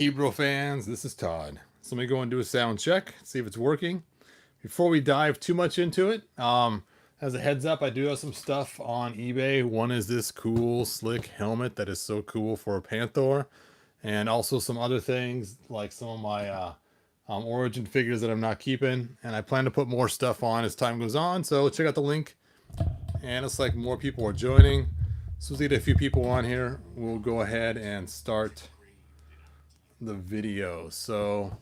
Ebro fans, this is Todd. So let me go and do a sound check, see if it's working. Before we dive too much into it, as a heads up, I do have some stuff on eBay. One is this cool, slick helmet that is so cool for a Panther, and also some other things like some of my Origin figures that I'm not keeping. And I plan to put more stuff on as time goes on. So check out the link. And it's like more people are joining. So let's get a few people on here. We'll go ahead and start the video. So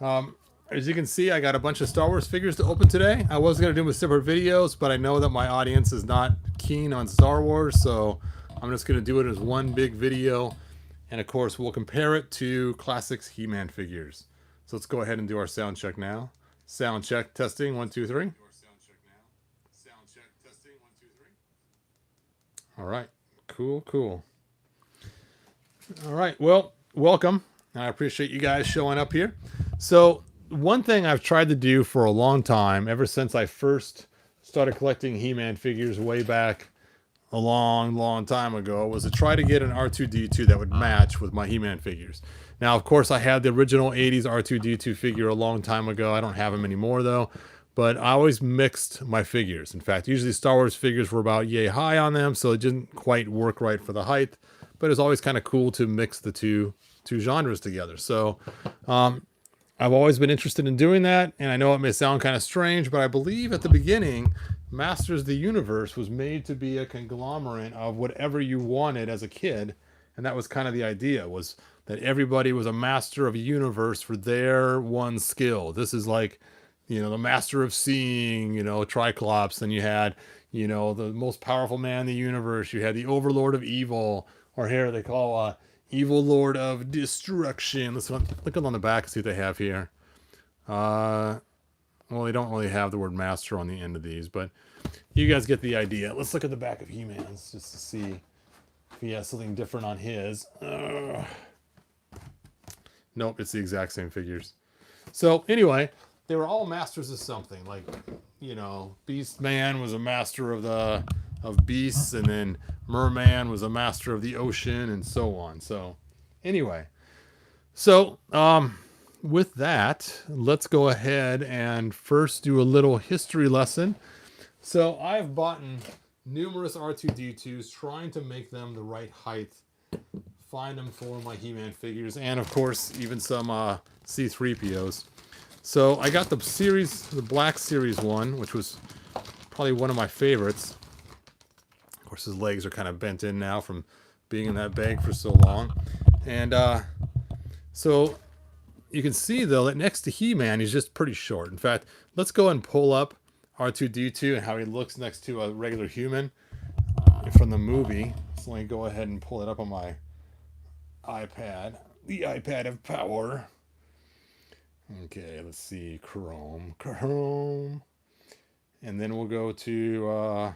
as you can see, I got a bunch of Star Wars figures to open today. I was going to do them with separate videos, but I know that my audience is not keen on Star Wars, so I'm just going to do it as one big video. And of course, we'll compare it to Classics He-Man figures. So let's go ahead and do our sound check now. Sound check, testing, 1, 2, 3. All right, cool. All right, well, welcome. I appreciate you guys showing up here. So one thing I've tried to do for a long time, ever since I first started collecting He-Man figures way back a long time ago, was to try to get an R2-D2 that would match with my He-Man figures. Now, of course, I had the original 80s R2-D2 figure a long time ago. I don't have them anymore, though. But I always mixed my figures. In fact, usually Star Wars figures were about yay high on them, so it didn't quite work right for the height. But it's always kind of cool to mix the two genres together. So I've always been interested in doing that, and I know it may sound kind of strange, but I believe at the beginning, Masters of the Universe was made to be a conglomerate of whatever you wanted as a kid, and that was kind of the idea, was that everybody was a master of a universe for their one skill. This is like, you know, the master of seeing, you know, Triclops. Then you had, you know, the most powerful man in the universe. You had the overlord of evil, or here they call evil lord of destruction. Let's look on the back and see what they have here. Well, they don't really have the word master on the end of these, but you guys get the idea. Let's look at the back of He-Man's just to see if he has something different on his. Nope, it's the exact same figures. So anyway, they were all masters of something. Like, you know, Beast Man was a master of beasts, and then Merman was a master of the ocean, and so on. So anyway, so with that, let's go ahead and first do a little history lesson. So I've bought numerous R2-D2s, trying to make them the right height, find them for my He-Man figures, and of course even some C-3POs. So I got the Black Series one, which was probably one of my favorites. Of course, his legs are kind of bent in now from being in that bag for so long. And so you can see, though, that next to He-Man, he's just pretty short. In fact, let's go and pull up R2-D2 and how he looks next to a regular human from the movie. So let me go ahead and pull it up on my iPad. The iPad of power. Okay, let's see, Chrome, and then we'll go to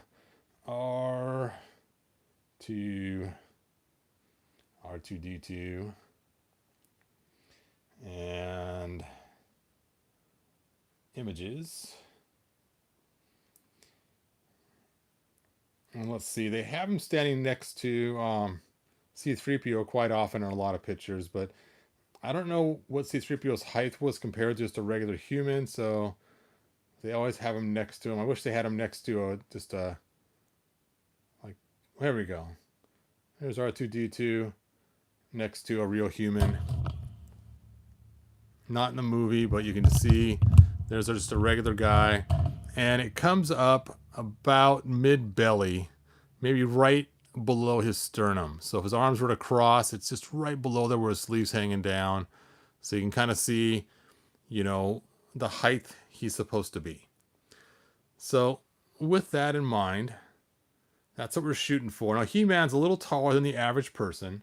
R2-D2, and images, and let's see, they have him standing next to C-3PO quite often in a lot of pictures, but I don't know what C-3PO's height was compared to just a regular human, so they always have him next to him. I wish they had him next to like, there we go. There's R2-D2 next to a real human. Not in the movie, but you can see there's just a regular guy. And it comes up about mid-belly, maybe right below his sternum. So if his arms were to cross, it's just right below there where his sleeves hanging down. So you can kind of see, you know, the height he's supposed to be. So with that in mind, that's what we're shooting for. Now, He-Man's a little taller than the average person,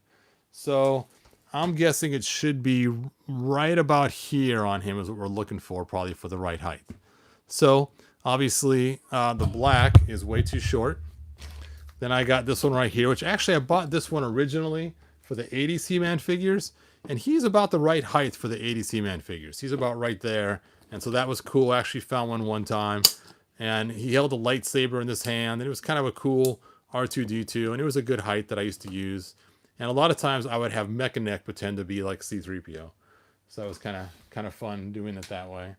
so I'm guessing it should be right about here on him is what we're looking for, probably for the right height. So obviously the black is way too short. Then I got this one right here, which actually I bought this one originally for the 80s He-Man figures, and he's about the right height for the 80s He-Man figures. He's about right there, and so that was cool. I actually found one time, and he held a lightsaber in this hand, and it was kind of a cool R2-D2, and it was a good height that I used to use. And a lot of times I would have Mechaneck pretend to be like C-3PO. So it was kind of fun doing it that way.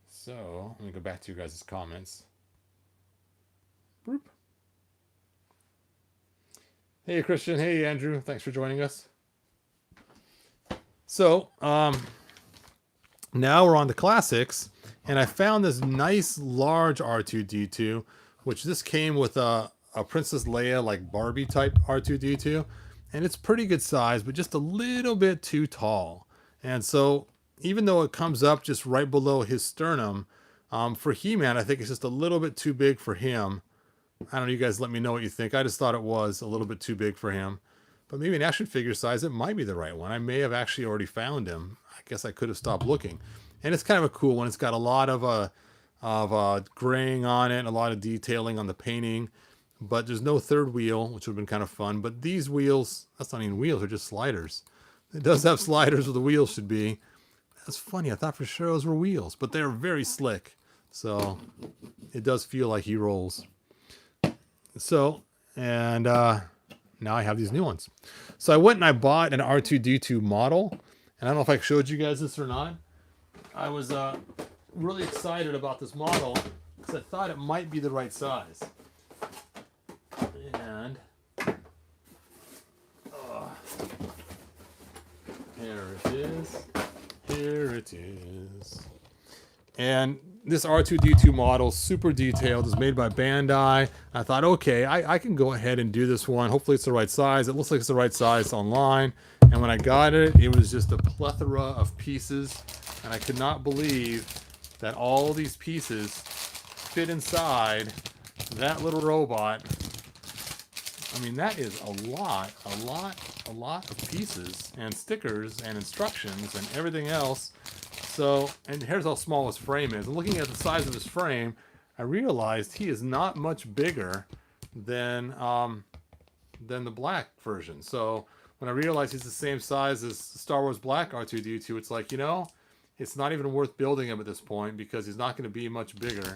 So let me go back to you guys' comments. Boop. Hey Christian, hey Andrew, thanks for joining us. So now we're on to classics, and I found this nice large R2-D2, which this came with a Princess Leia like Barbie type R2-D2, and it's pretty good size, but just a little bit too tall. And so even though it comes up just right below his sternum, for He-Man, I think it's just a little bit too big for him. I don't know, you guys let me know what you think. I just thought it was a little bit too big for him. But maybe an action figure size, it might be the right one. I may have actually already found him. I guess I could have stopped looking. And it's kind of a cool one. It's got a lot of graying on it, a lot of detailing on the painting. But there's no third wheel, which would have been kind of fun. But these wheels, that's not even wheels, they're just sliders. It does have sliders where the wheels should be. That's funny. I thought for sure those were wheels, but they're very slick. So it does feel like he rolls. So, and now I have these new ones. So I went and I bought an R2-D2 model. And I don't know if I showed you guys this or not. I was really excited about this model because I thought it might be the right size. And here it is. Here it is. And this R2-D2 model, super detailed, is made by Bandai. I thought, okay, I can go ahead and do this one. Hopefully it's the right size. It looks like it's the right size online. And when I got it, it was just a plethora of pieces. And I could not believe that all these pieces fit inside that little robot. I mean, that is a lot of pieces and stickers and instructions and everything else. So, and here's how small his frame is. And looking at the size of his frame, I realized he is not much bigger than the black version. So when I realized he's the same size as Star Wars Black R2-D2, it's like, you know, it's not even worth building him at this point because he's not going to be much bigger.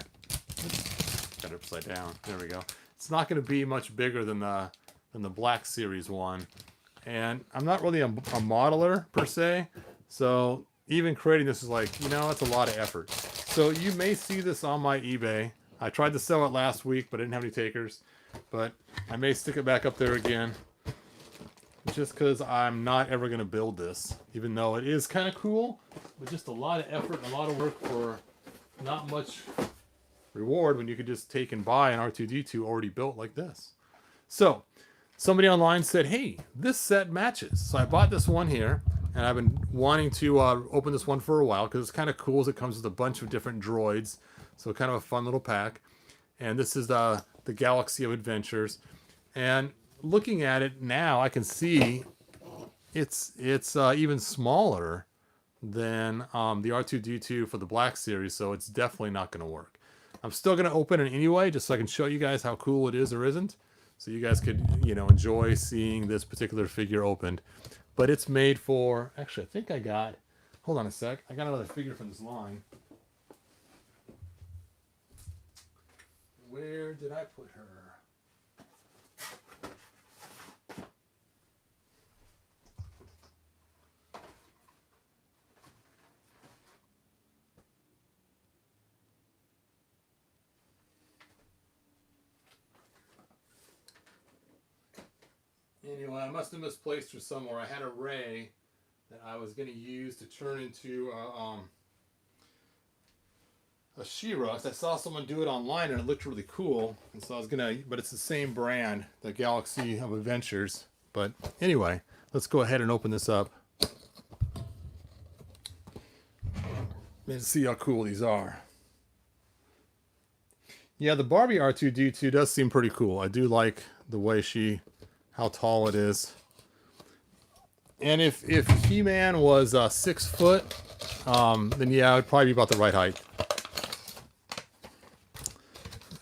Oops, got it upside down. There we go. It's not going to be much bigger than the Black Series one. And I'm not really a modeler per se, so even creating this is like, you know, it's a lot of effort. So you may see this on my eBay. I tried to sell it last week, but I didn't have any takers. But I may stick it back up there again, just because I'm not ever going to build this, even though it is kind of cool, but just a lot of effort and a lot of work for not much reward when you could just take and buy an R2-D2 already built like this. So somebody online said, hey, this set matches. So I bought this one here, and I've been wanting to open this one for a while because it's kind of cool as it comes with a bunch of different droids. So kind of a fun little pack. And this is the Galaxy of Adventures. And looking at it now, I can see it's even smaller than the R2-D2 for the Black Series. So it's definitely not going to work. I'm still going to open it anyway, just so I can show you guys how cool it is or isn't. So you guys could, you know, enjoy seeing this particular figure opened. But it's made for, actually, I think I got, hold on a sec. I got another figure from this line. Where did I put her? Anyway, I must have misplaced her somewhere. I had a ray that I was going to use to turn into a She-Ra. I saw someone do it online and it looked really cool. And so I was going to, but it's the same brand, the Galaxy of Adventures. But anyway, let's go ahead and open this up. And see how cool these are. Yeah, the Barbie R2-D2 does seem pretty cool. I do like the way how tall it is. And if He-Man was 6 foot, then yeah, it would probably be about the right height.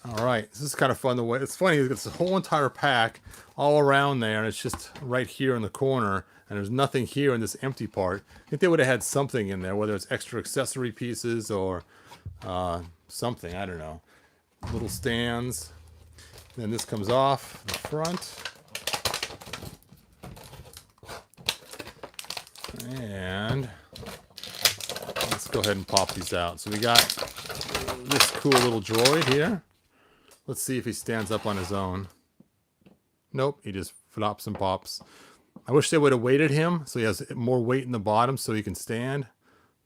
All right, this is kind of fun. The way it's funny, it's a whole entire pack all around there, and it's just right here in the corner, and there's nothing here in this empty part. I think they would have had something in there, whether it's extra accessory pieces or something. I don't know. Little stands. Then this comes off the front. And let's go ahead and pop these out. So we got this cool little droid here. Let's see if he stands up on his own. Nope, he just flops and pops. I wish they would have weighted him so he has more weight in the bottom so he can stand.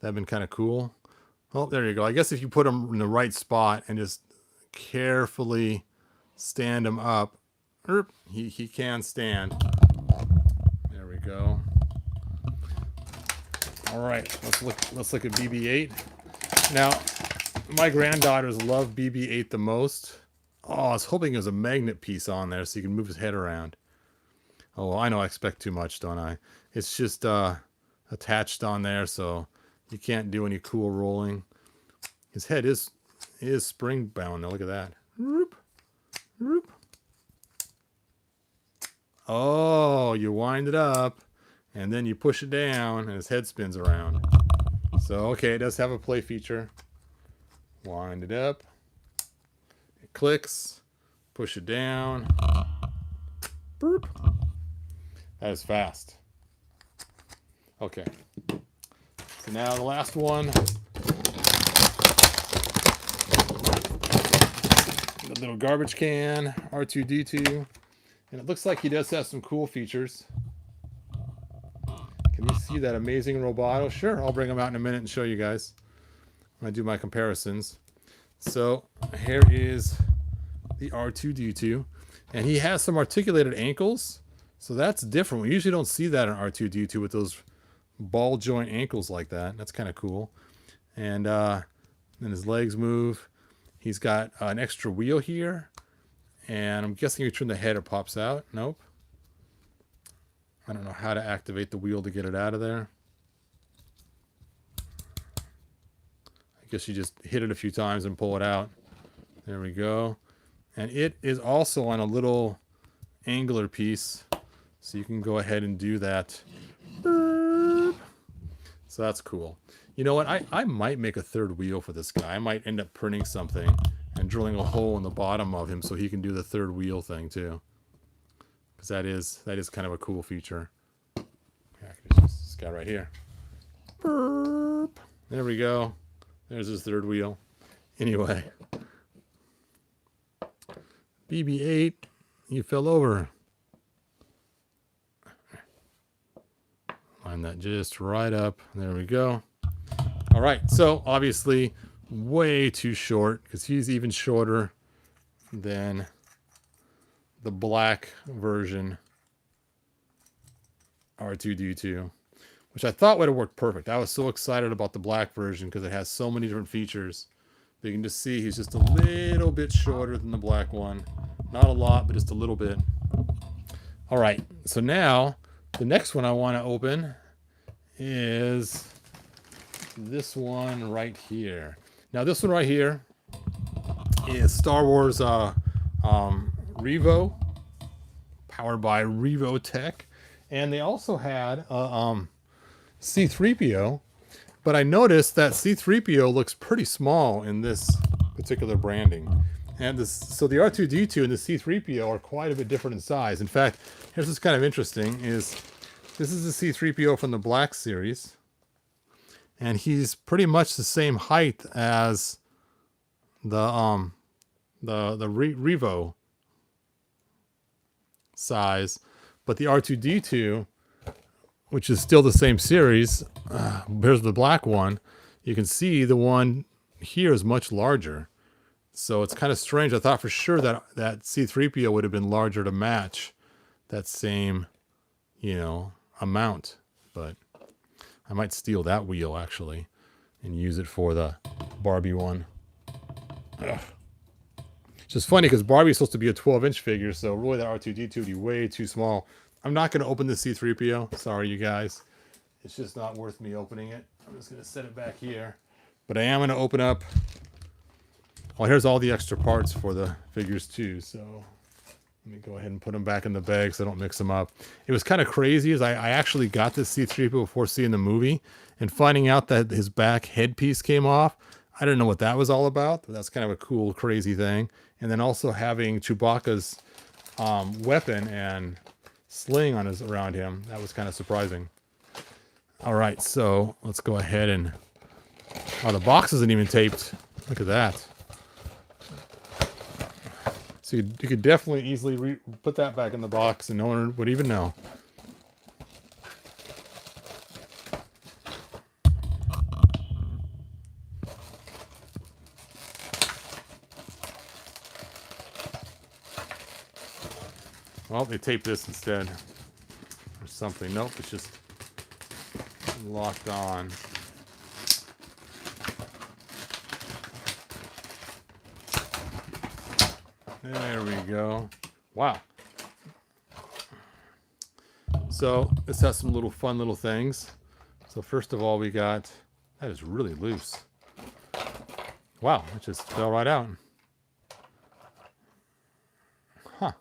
That'd been kind of cool. Oh, there you go. I guess if you put him in the right spot and just carefully stand him up, he can stand. There we go. All right, let's look at BB-8. Now, my granddaughters love BB-8 the most. Oh, I was hoping there was a magnet piece on there so you can move his head around. Oh, well, I know I expect too much, don't I? It's just attached on there, so you can't do any cool rolling. His head is spring bound though. Look at that. Roop, roop. Oh, you wind it up, and then you push it down, and his head spins around. So, okay, it does have a play feature. Wind it up. It clicks. Push it down. Boop. That is fast. Okay. So now the last one. The little garbage can, R2-D2. And it looks like he does have some cool features. Can you see that amazing roboto? Sure, I'll bring him out in a minute and show you guys when I do my comparisons. So here is the R2-D2. And he has some articulated ankles. So that's different. We usually don't see that in R2-D2 with those ball joint ankles like that. That's kind of cool. And then his legs move. He's got an extra wheel here. And I'm guessing you turn the head, it pops out. Nope. I don't know how to activate the wheel to get it out of there. I guess you just hit it a few times and pull it out. There we go. And it is also on a little angular piece. So you can go ahead and do that. So that's cool. You know what? I might make a third wheel for this guy. I might end up printing something and drilling a hole in the bottom of him so he can do the third wheel thing too. Because that is kind of a cool feature. This guy right here. Burp. There we go. There's his third wheel. Anyway. BB-8, you fell over. Line that just right up. There we go. All right, so obviously way too short because he's even shorter than the black version R2-D2, which I thought would have worked perfect. I was so excited about the black version because it has so many different features. But you can just see he's just a little bit shorter than the black one. Not a lot, but just a little bit. All right, so now the next one I want to open is this one right here. Now this one right here is Star Wars Revo, powered by Revo Tech. And they also had C-3PO, but I noticed that C-3PO looks pretty small in this particular branding. And so the R2-D2 and the C-3PO are quite a bit different in size. In fact, here's what's kind of interesting is this is the C-3PO from the Black series. And he's pretty much the same height as the Revo size. But the R2-D2, which is still the same series, here's the black one. You can see the one here is much larger. So it's kind of strange. I thought for sure that C-3PO would have been larger to match that same, amount. But I might steal that wheel, actually, and use it for the Barbie one. Ugh. It's just funny because Barbie's supposed to be a 12-inch figure, so really that R2-D2 would be way too small. I'm not going to open the C-3PO. Sorry, you guys. It's just not worth me opening it. I'm just going to set it back here. But I am going to open up... Well, here's all the extra parts for the figures, too. So let me go ahead and put them back in the bag so I don't mix them up. It was kind of crazy as I actually got this C-3PO before seeing the movie. And finding out that his back headpiece came off. I didn't know what that was all about. But that's kind of a cool, crazy thing. And then also having Chewbacca's weapon and sling around him. That was kind of surprising. All right, so let's go ahead and... Oh, the box isn't even taped. Look at that. So you could definitely easily put that back in the box and no one would even know. Well, they taped this instead. Or something. Nope, it's just locked on. There we go. Wow. So this has some little fun little things. So first of all, we got... That is really loose. Wow, it just fell right out. Huh.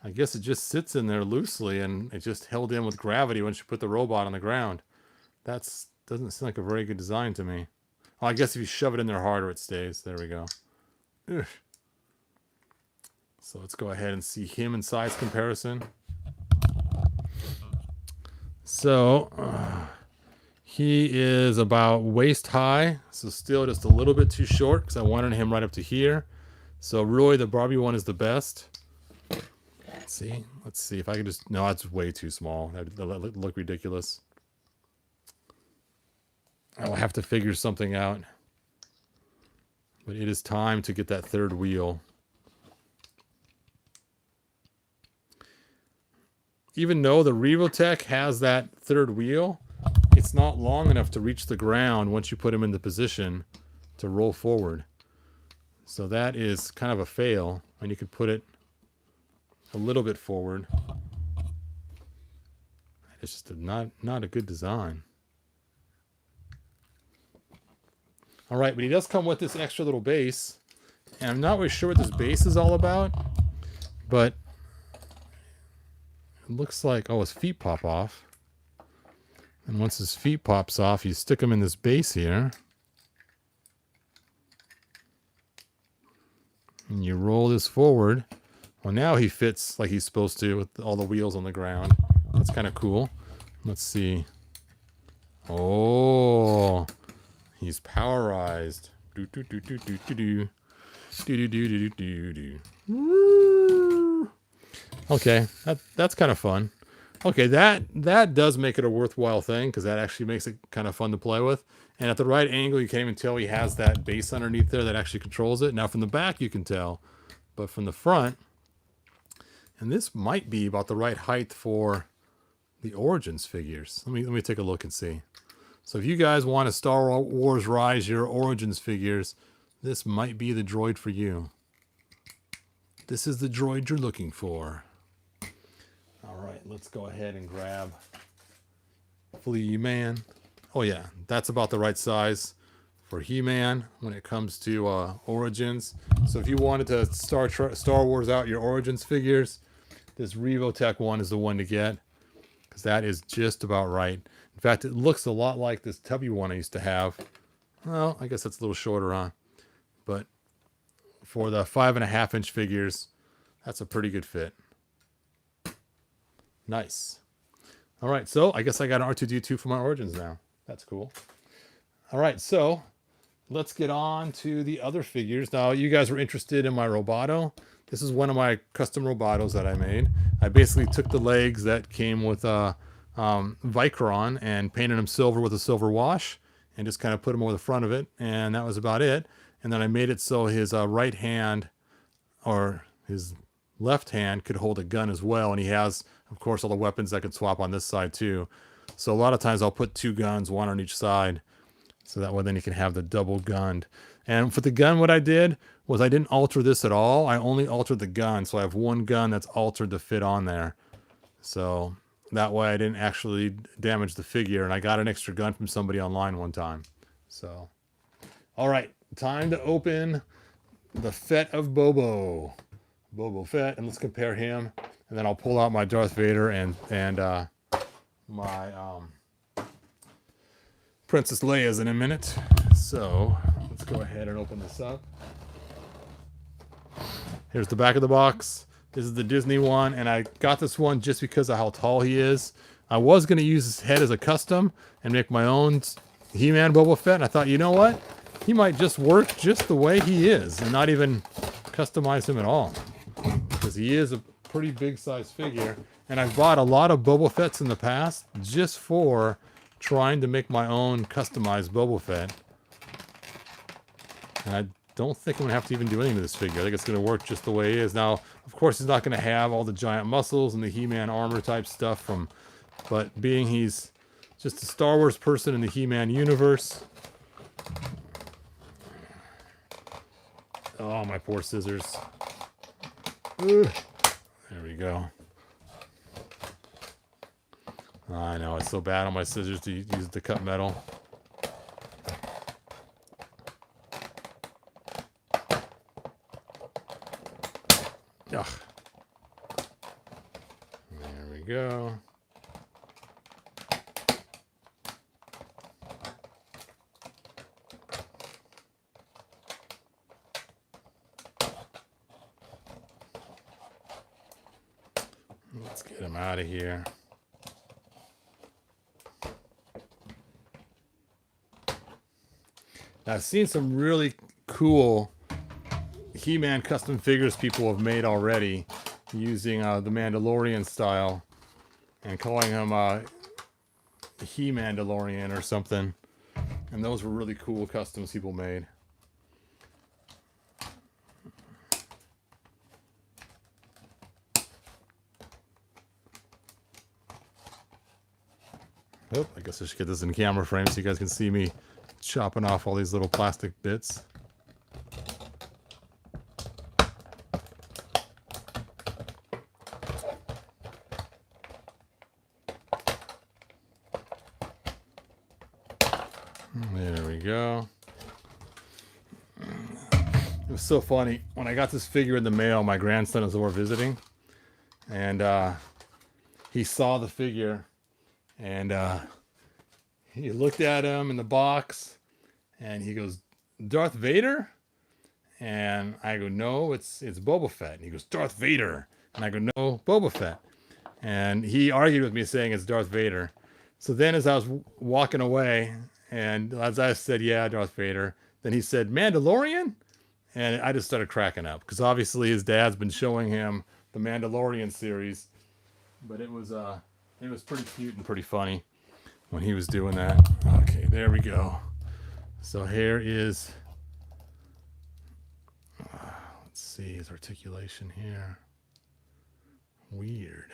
I guess it just sits in there loosely and it just held in with gravity once you put the robot on the ground. That's doesn't seem like a very good design to me. Well, I guess if you shove it in there harder, it stays. There we go. Ugh. So let's go ahead and see him in size comparison. So he is about waist high, so still just a little bit too short because I wanted him right up to here. So really the Barbie one is the best. Let's see if I can just... No, that's way too small. That look ridiculous. I'll have to figure something out. But it is time to get that third wheel. Even though the Revotech has that third wheel, it's not long enough to reach the ground once you put him in the position to roll forward. So that is kind of a fail. And you could put it a little bit forward. It's just not a good design. All right, but he does come with this extra little base. And I'm not really sure what this base is all about. But it looks like... Oh, his feet pop off. And once his feet pops off, you stick him in this base here. And you roll this forward. Well, now he fits like he's supposed to with all the wheels on the ground. That's kind of cool. Let's see. Oh, he's powerized. Do do do do do do do. Do do do do do do do. Okay, that's kind of fun. Okay, that does make it a worthwhile thing because that actually makes it kind of fun to play with. And at the right angle, you can't even tell he has that base underneath there that actually controls it. Now from the back, you can tell, but from the front, and this might be about the right height for the Origins figures. Let me take a look and see. So if you guys want to Star Wars Rise your Origins figures, this might be the droid for you. This is the droid you're looking for. All right, let's go ahead and grab Flea-Man. Oh yeah, that's about the right size for He-Man when it comes to Origins. So if you wanted to Star Wars out your Origins figures, this Revotech one is the one to get because that is just about right. In fact, it looks a lot like this tubby one I used to have. Well, I guess that's a little shorter, huh? But for the 5.5-inch figures, that's a pretty good fit. Nice. All right, so I guess I got an R2-D2 for my Origins now. That's cool. All right, so let's get on to the other figures. Now, you guys were interested in my Roboto. This is one of my custom Robotos that I made. I basically took the legs that came with Vicron and painted them silver with a silver wash and just kind of put them over the front of it, and that was about it. And then I made it so his right hand or his left hand could hold a gun as well, and he has, of course, all the weapons that could swap on this side too. So a lot of times I'll put two guns, one on each side, so that way then you can have the double gunned. And for the gun, what I did was I didn't alter this at all. I only altered the gun, so I have one gun that's altered to fit on there. So that way I didn't actually damage the figure, and I got an extra gun from somebody online one time. So, all right, time to open the Fett of Boba Fett, and let's compare him. And then I'll pull out my Darth Vader and my Princess Leia's in a minute. So let's go ahead and open this up. Here's the back of the box. This is the Disney one, and I got this one just because of how tall he is. I was going to use his head as a custom and make my own He-Man Boba Fett. And I thought, you know what? He might just work just the way he is and not even customize him at all. Because he is a pretty big size figure. And I've bought a lot of Boba Fetts in the past just for trying to make my own customized Boba Fett. And I don't think I'm going to have to even do anything to this figure. I think it's going to work just the way it is. Now, of course, he's not going to have all the giant muscles and the He-Man armor type stuff but being he's just a Star Wars person in the He-Man universe. Oh, my poor scissors. Ugh. There we go. I know, it's so bad on my scissors to use to cut metal. Ugh. There we go. Let's get him out of here. Now, I've seen some really cool He-Man custom figures people have made already using the Mandalorian style and calling him He-Mandalorian or something. And those were really cool customs people made. Oh, I guess I should get this in camera frame so you guys can see me chopping off all these little plastic bits. There we go. It was so funny. When I got this figure in the mail, my grandson was over visiting. And he saw the figure. And he looked at him in the box. And he goes, Darth Vader? And I go, no, it's Boba Fett. And he goes, Darth Vader. And I go, no, Boba Fett. And he argued with me saying it's Darth Vader. So then as I was walking away, and as I said, yeah, Darth Vader, then he said, Mandalorian? And I just started cracking up. Because obviously his dad's been showing him the Mandalorian series. But it was pretty cute and pretty funny when he was doing that. Okay, there we go. So here is, let's see his articulation here. Weird.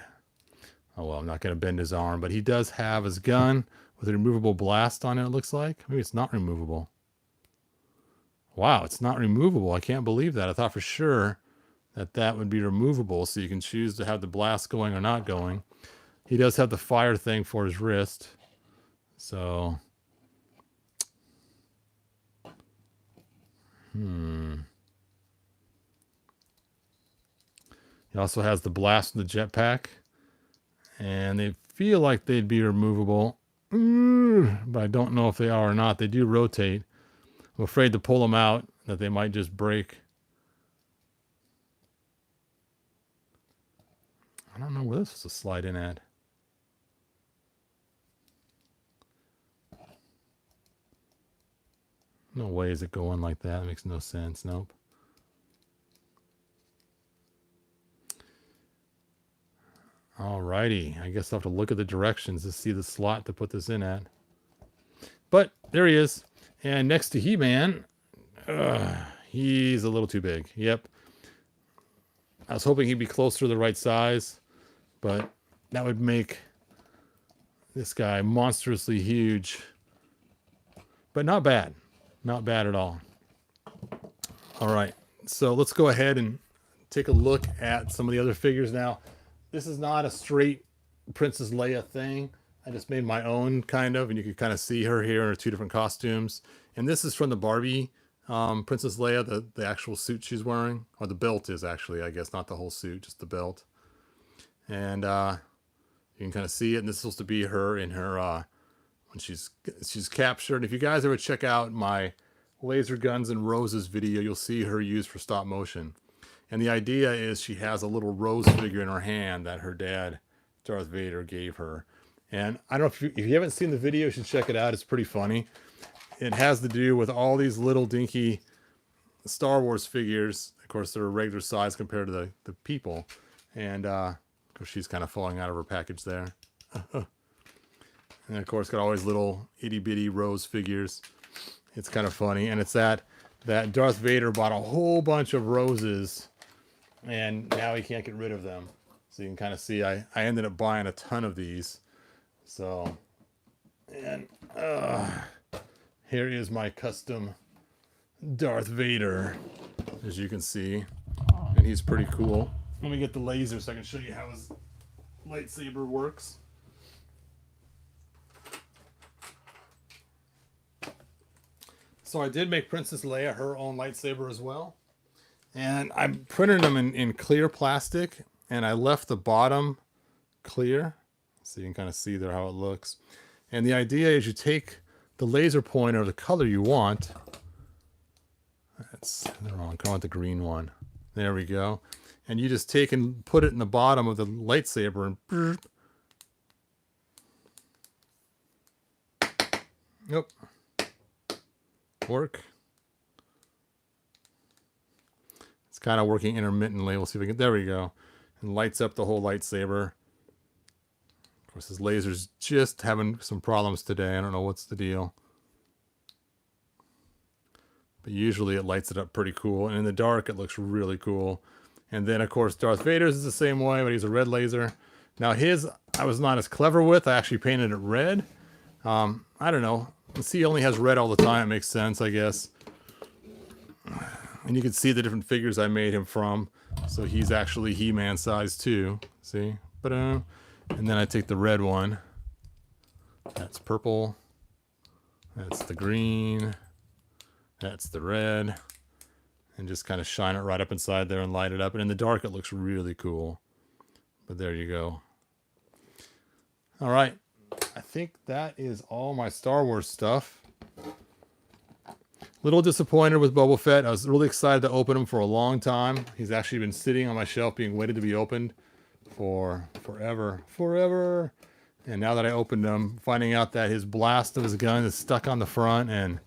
Oh, well, I'm not going to bend his arm, but he does have his gun with a removable blast on it, it looks like. Maybe it's not removable. Wow, it's not removable. I can't believe that. I thought for sure that would be removable, so you can choose to have the blast going or not going. He does have the fire thing for his wrist. So, He also has the blast in the jetpack. And they feel like they'd be removable. But I don't know if they are or not. They do rotate. I'm afraid to pull them out, that they might just break. I don't know where this is to slide in at. No way is it going like that. It makes no sense. Nope. Alrighty. I guess I'll have to look at the directions to see the slot to put this in at. But there he is. And next to He-Man, he's a little too big. Yep. I was hoping he'd be closer to the right size, but that would make this guy monstrously huge. But not bad. Not bad at all. All right. So let's go ahead and take a look at some of the other figures now. This is not a straight Princess Leia thing. I just made my own kind of, and you can kind of see her here in her two different costumes. And this is from the Barbie Princess Leia, the actual suit she's wearing. Or the belt is actually, I guess, not the whole suit, just the belt. And you can kind of see it. And this is supposed to be her in her, when she's captured. If you guys ever check out my Laser Guns and Roses video, you'll see her used for stop motion. And the idea is she has a little rose figure in her hand that her dad, Darth Vader, gave her. And I don't know if you haven't seen the video, you should check it out. It's pretty funny. It has to do with all these little dinky Star Wars figures. Of course, they're a regular size compared to the people. And of course, she's kind of falling out of her package there. And of course, got all these little itty bitty Rose figures. It's kind of funny. And it's that Darth Vader bought a whole bunch of Roses, and now he can't get rid of them. So you can kind of see I ended up buying a ton of these. So, and here is my custom Darth Vader, as you can see. And he's pretty cool. Let me get the laser so I can show you how his lightsaber works. So I did make Princess Leia her own lightsaber as well. And I printed them in clear plastic, and I left the bottom clear. So you can kind of see there how it looks. And the idea is you take the laser pointer of the color you want. That's wrong. I want the green one. There we go. And you just take and put it in the bottom of the lightsaber and Nope. Work. It's kind of working intermittently. We'll see if we can. There we go. And lights up the whole lightsaber. Of course, this laser's just having some problems today. I don't know what's the deal. But usually it lights it up pretty cool. And in the dark, it looks really cool. And then, of course, Darth Vader's is the same way, but he's a red laser. Now his, I was not as clever with. I actually painted it red. I don't know. See, he only has red all the time. It makes sense, I guess. And you can see the different figures I made him from. So he's actually He-Man size too. See? And then I take the red one. That's purple. That's the green. That's the red. And just kind of shine it right up inside there and light it up. And in the dark, it looks really cool. But there you go. All right. I think that is all my Star Wars stuff. Little disappointed with Boba Fett. I was really excited to open him for a long time. He's actually been sitting on my shelf being waited to be opened for forever. And now that I opened him, finding out that his blast of his gun is stuck on the front and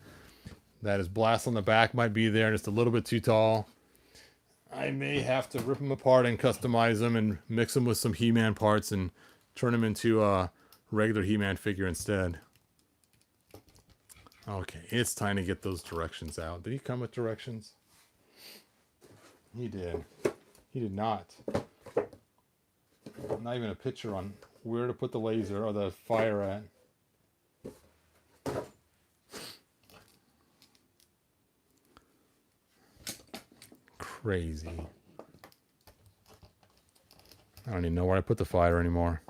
that his blast on the back might be there just a little bit too tall. I may have to rip him apart and customize him and mix him with some He-Man parts and turn him into a regular He-Man figure instead. Okay, it's time to get those directions out. Did he come with directions? He did. He did not. Not even a picture on where to put the laser or the fire at. Crazy. I don't even know where I put the fire anymore.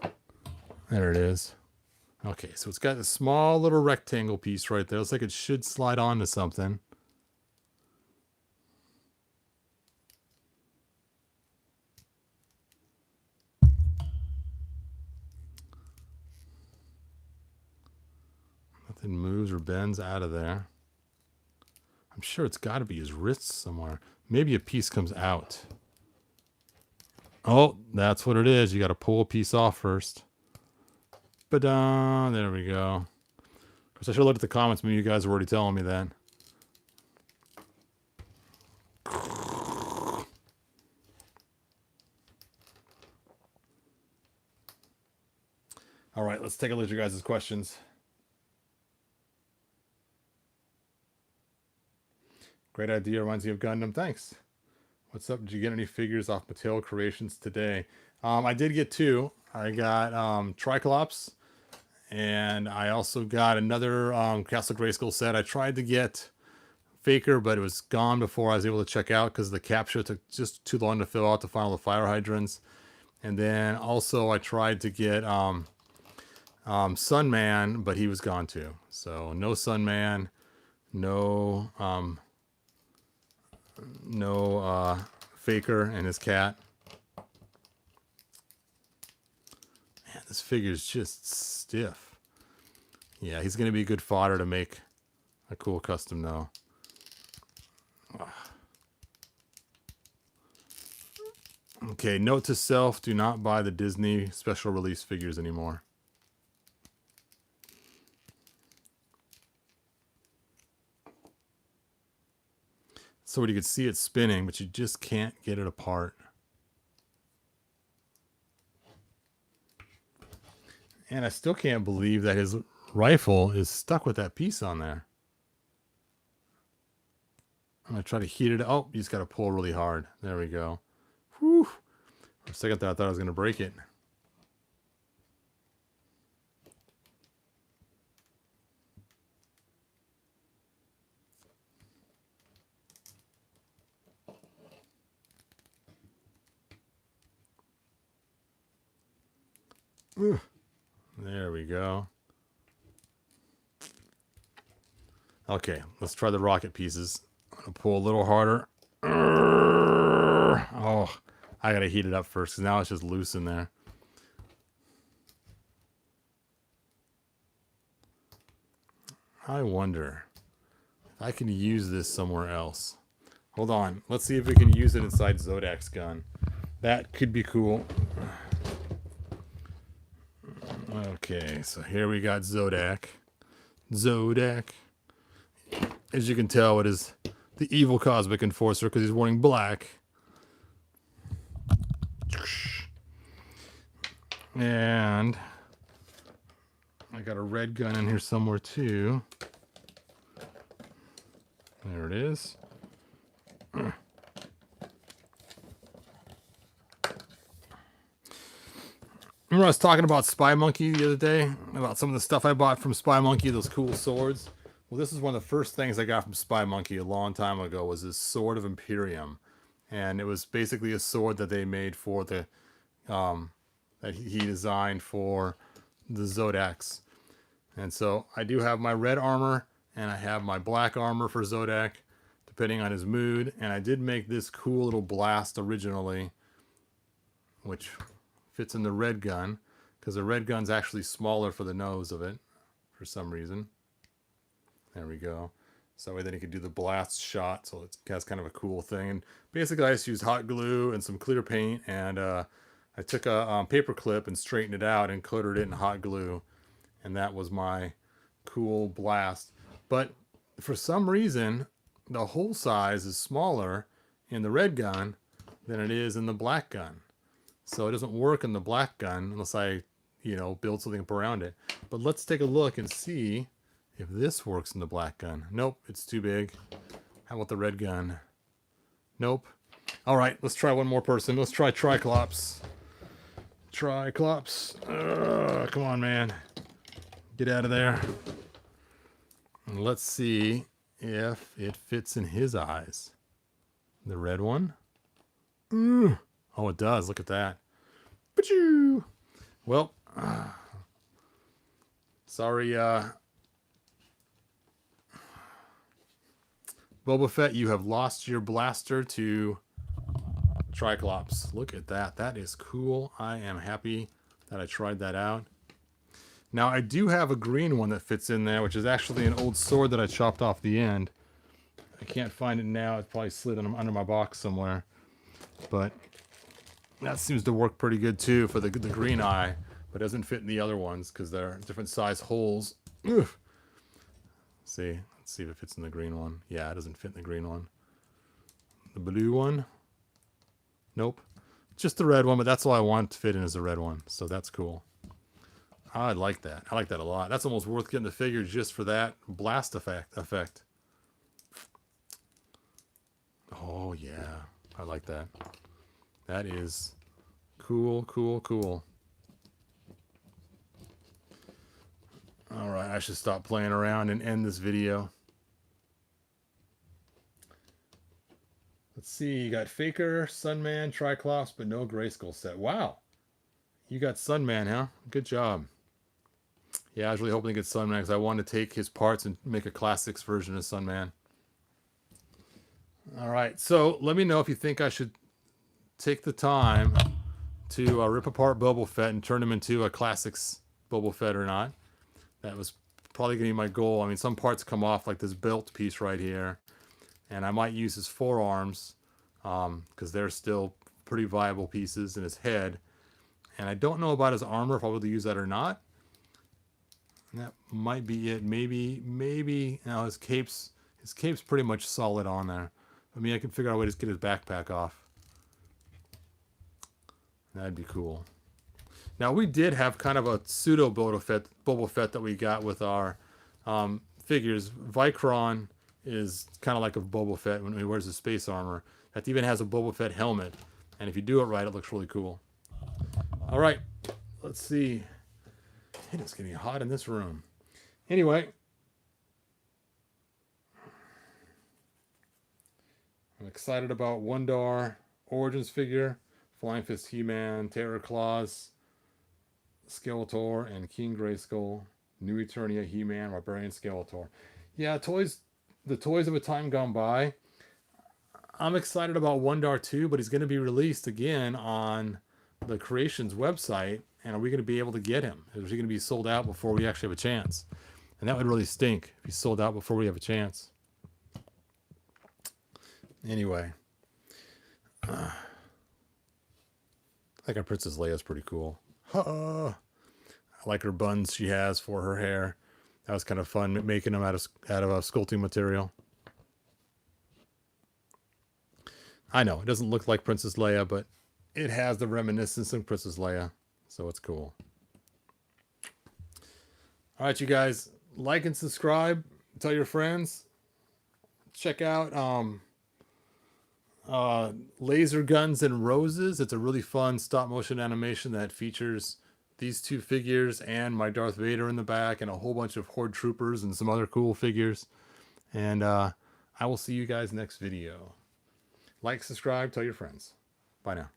There it is. Okay, so it's got a small little rectangle piece right there. Looks like it should slide onto something. Nothing moves or bends out of there. I'm sure it's got to be his wrists somewhere. Maybe a piece comes out. Oh, that's what it is. You got to pull a piece off first. There we go. Of course, I should have looked at the comments. Maybe you guys were already telling me that. All right, let's take a look at your guys' questions. Great idea. Reminds me of Gundam. Thanks. What's up? Did you get any figures off Mattel Creations today? I did get two. I got Triclops. And I also got another Castle Grayskull set. I tried to get Faker, but it was gone before I was able to check out because the capture took just too long to fill out to find all the fire hydrants. And then also I tried to get Sunman, but he was gone too. So no Sunman, no Faker and his cat. Man, this figure is just stiff. Yeah, he's going to be good fodder to make a cool custom though. Okay, note to self, do not buy the Disney special release figures anymore. so you could see it spinning, but you just can't get it apart. And I still can't believe that his rifle is stuck with that piece on there. I'm going to try to heat it. Oh, you just got to pull really hard. There we go. Whew. For a second there, I thought I was going to break it. Ooh. There we go. Okay, let's try the rocket pieces. I'm going to pull a little harder. Oh, I got to heat it up first because now it's just loose in there. I wonder if I can use this somewhere else. Hold on. Let's see if we can use it inside Zodak's gun. That could be cool. Okay, so here we got Zodak. As you can tell, it is the evil cosmic enforcer because he's wearing black. And I got a red gun in here somewhere too. There it is. Remember I was talking about Spy Monkey the other day? About some of the stuff I bought from Spy Monkey, those cool swords? Well, this is one of the first things I got from Spy Monkey a long time ago, was this Sword of Imperium. And it was basically a sword that they made for the, that he designed for the Zodaks. And so I do have my red armor, and I have my black armor for Zodak, depending on his mood. And I did make this cool little blast originally, which fits in the red gun, because the red gun's actually smaller for the nose of it for some reason. There we go. So then you could do the blast shot, so it has kind of a cool thing. And basically I just used hot glue and some clear paint, and I took a paper clip and straightened it out and coated it in hot glue, and that was my cool blast. But for some reason the hole size is smaller in the red gun than it is in the black gun. So it doesn't work in the black gun unless I, build something up around it. But let's take a look and see if this works in the black gun. Nope, it's too big. How about the red gun? Nope. All right, let's try one more person. Let's try Triclops. Come on, man. Get out of there. And let's see if it fits in his eyes. The red one. Oh, it does. Look at that. Pachoo! Well, sorry, Boba Fett, you have lost your blaster to Triclops. Look at that. That is cool. I am happy that I tried that out. Now, I do have a green one that fits in there, which is actually an old sword that I chopped off the end. I can't find it now. It probably slid under my box somewhere. But that seems to work pretty good too for the green eye, but doesn't fit in the other ones because they're different size holes. Let's see if it fits in the green one. Yeah, it doesn't fit in the green one. The blue one? Nope. Just the red one, but that's all I want to fit in is the red one. So that's cool. I like that. I like that a lot. That's almost worth getting the figure just for that blast effect. Oh yeah, I like that. That is cool. All right, I should stop playing around and end this video. Let's see, you got Faker, Sunman, Triclops, but no Grayskull set. Wow, you got Sunman, huh? Good job. Yeah, I was really hoping to get Sunman because I wanted to take his parts and make a classics version of Sunman. All right, so let me know if you think I should take the time to rip apart Boba Fett and turn him into a classics Boba Fett or not. That was probably going to be my goal. I mean, some parts come off, like this belt piece right here, and I might use his forearms because they're still pretty viable pieces, in his head. And I don't know about his armor, if I'll be able to use that or not. And that might be it. Maybe. No, his cape's pretty much solid on there. I mean, I can figure out a way to get his backpack off. That'd be cool. Now, we did have kind of a pseudo Boba Fett that we got with our figures. Vicron is kind of like a Boba Fett when he wears his space armor. That even has a Boba Fett helmet. And if you do it right, it looks really cool. All right, let's see. It is getting hot in this room. Anyway, I'm excited about Wondar Origins figure, Flying Fist He-Man, Terror Claws, Skeletor, and King Grayskull, New Eternia He-Man, Barbarian Skeletor. Yeah, the toys of a time gone by. I'm excited about Wondar 2, but he's going to be released again on the Creations website. And are we going to be able to get him? Is he going to be sold out before we actually have a chance? And that would really stink if he's sold out before we have a chance. Anyway. I think our Princess Leia is pretty cool. I like her buns she has for her hair. That was kind of fun making them out of sculpting material. I know, it doesn't look like Princess Leia, but it has the reminiscence of Princess Leia, so it's cool. All right, you guys, like and subscribe. Tell your friends. Check out Laser Guns and Roses. It's a really fun stop-motion animation that features these two figures and my Darth Vader in the back and a whole bunch of Horde Troopers and some other cool figures. And I will see you guys next video. Like, subscribe, tell your friends. Bye now.